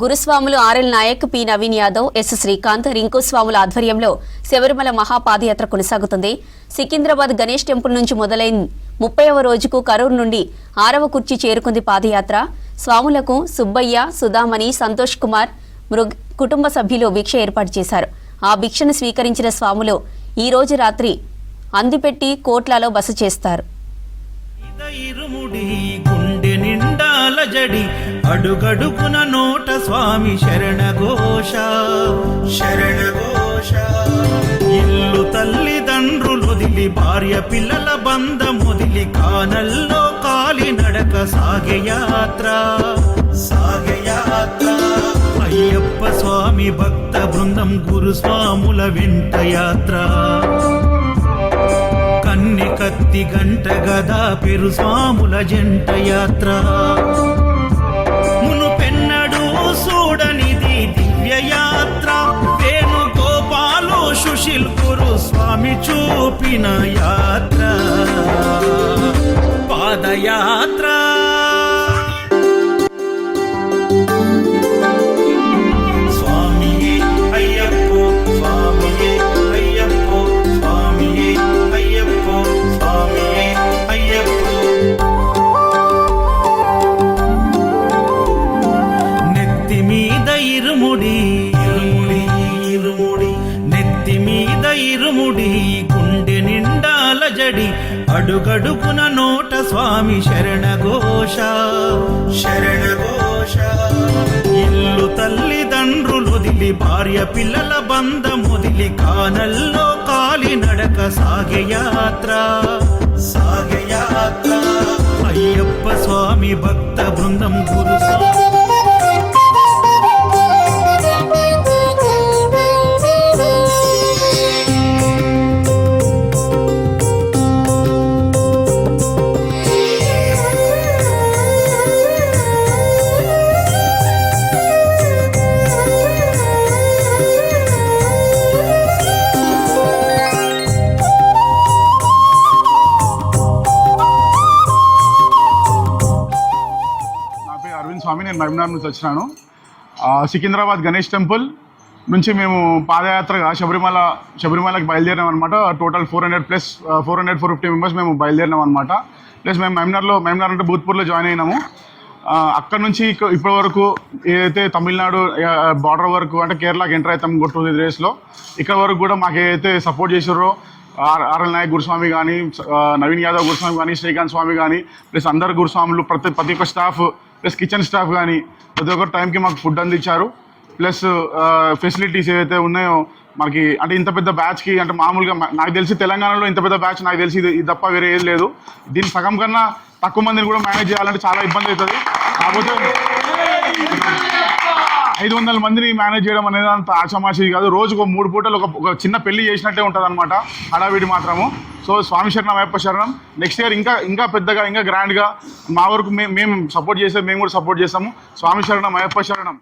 గురుస్వాములు RL Nayak, P Naveen Yadav, S Srikanth, Rinku స్వాముల ఆధ్వర్యంలో శబరిమల మహాపాదయాత్ర కొనసాగుతుంది. సికింద్రాబాద్ గణేష్ టెంపుల్ నుంచి మొదలైన 30వ రోజుకు కరూరు నుండి 6వ కుర్చీ చేరుకుంది పాదయాత్ర. స్వాములకు సుబ్బయ్య, సుధామణి, సంతోష్ కుమార్ కుటుంబ సభ్యులు భిక్ష ఏర్పాటు చేశారు. ఆ భిక్షను స్వీకరించిన స్వాములు ఈ రోజు రాత్రి అందిపెట్టి కోట్లలో బస చేస్తారు. అడుగడుగున నోట స్వామి శరణఘోష శరణఘోష. ఇల్లు తల్లిదండ్రులు వదిలి, భార్య పిల్లల బంధమొదిలి, కానల్లో కాలి నడక సాగయాత్ర సాగయాత్ర. అయ్యప్ప స్వామి భక్త బృందం గురుస్వాముల వెంట యాత్ర. కన్ని కత్తి గంట గదా పెరు స్వాముల జంట యాత్ర. మునుపెన్నడు చూడనిది దివ్య యాత్ర. వేణుగోపాలు సుశీల్ గురు స్వామి చూపిన యాత్ర పాదయాత్ర. ఇరుముడి గుండె నిండాల జడి, అడుగడుగున నోట స్వామి శరణఘోష శరణఘోష. ఇల్లు తల్లిదండ్రులు వదిలి, భార్య పిల్లల బంధమొదిలి, కానల్లో కాలి నడక సాగయాత్ర సాగయాత్ర. అయ్యప్ప స్వామి భక్త బృందం గురు స్వామి. నేను మహబూబ్నగర్ నుంచి వచ్చినాను. సికింద్రాబాద్ గణేష్ టెంపుల్ నుంచి మేము పాదయాత్రగా శబరిమలకి బయలుదేరినాం అనమాట. టోటల్ 450 మెంబర్స్ మేము బయలుదేరినాం అనమాట. ప్లస్ మేము మహబూబ్నగర్ అంటే భూత్పూర్లో జాయిన్ అయినాము. అక్కడ నుంచి ఇప్పటి వరకు ఏదైతే తమిళనాడు బార్డర్ వరకు అంటే కేరళకి ఎంటర్ అవుతాం 2 డేస్లో. ఇక్కడ వరకు కూడా మాకు ఏదైతే సపోర్ట్ చేసారో ఆర్ఎల్ నాయక్ గురుస్వామి కానీ, నవీన్ యాదవ్ గురుస్వామి కానీ, శ్రీకాంత్ స్వామి కానీ, ప్లస్ అందరు గురుస్వాములు, ప్రతి ఒక్క స్టాఫ్ ప్లస్ కిచెన్ స్టాఫ్ కానీ ప్రతి ఒక్క టైంకి మాకు ఫుడ్ అందించారు. ప్లస్ ఫెసిలిటీస్ ఏవైతే ఉన్నాయో మనకి, అంటే ఇంత పెద్ద బ్యాచ్కి అంటే మామూలుగా నాకు తెలిసి తెలంగాణలో ఇంత పెద్ద బ్యాచ్ నాకు తెలిసి ఇది తప్ప వేరే ఏది లేదు. దీని సగం కన్నా తక్కువ మందిని కూడా మేనేజ్ చేయాలంటే చాలా ఇబ్బంది అవుతుంది. కాకపోతే 500 మందిని మేనేజ్ చేయడం అనేది అంత ఆషామాషి కాదు. రోజుకు 3 పూటలు ఒక చిన్న పెళ్లి చేసినట్టే ఉంటుంది అనమాట హడావిడి మాత్రము. సో స్వామి శరణం, అయ్యప్ప శరణం. నెక్స్ట్ ఇయర్ ఇంకా పెద్దగా, ఇంకా గ్రాండ్గా మా వరకు మేము సపోర్ట్ చేస్తే మేము కూడా సపోర్ట్ చేస్తాము. స్వామి శరణం, అయ్యప్ప శరణం.